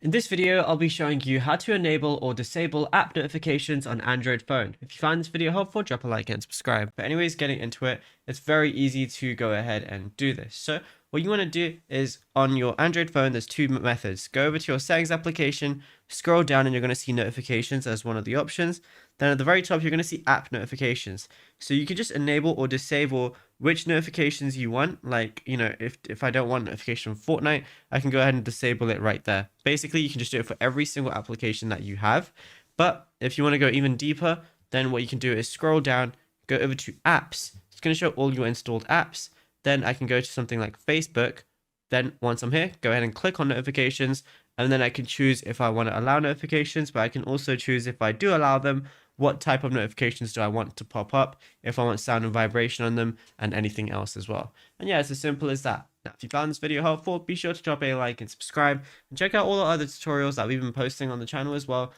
In this video, I'll be showing you how to enable or disable app notifications on Android phone. If you find this video helpful, drop a like and subscribe. But anyways, getting into it, it's very easy to go ahead and do this. So what you want to do is on your Android phone, there's two methods. Go over to your settings application, scroll down and you're going to see notifications as one of the options. Then at the very top, you're going to see app notifications. So you can just enable or disable which notifications you want. Like, if I don't want notification from Fortnite, I can go ahead and disable it right there. Basically, you can just do it for every single application that you have. But if you want to go even deeper, then what you can do is scroll down, go over to apps. It's going to show all your installed apps. Then I can go to something like Facebook. Then once I'm here, go ahead and click on notifications. And then I can choose if I want to allow notifications, but I can also choose if I do allow them, what type of notifications do I want to pop up, if I want sound and vibration on them, and anything else as well. And yeah, it's as simple as that. Now, if you found this video helpful, be sure to drop a like and subscribe, and check out all the other tutorials that we've been posting on the channel as well.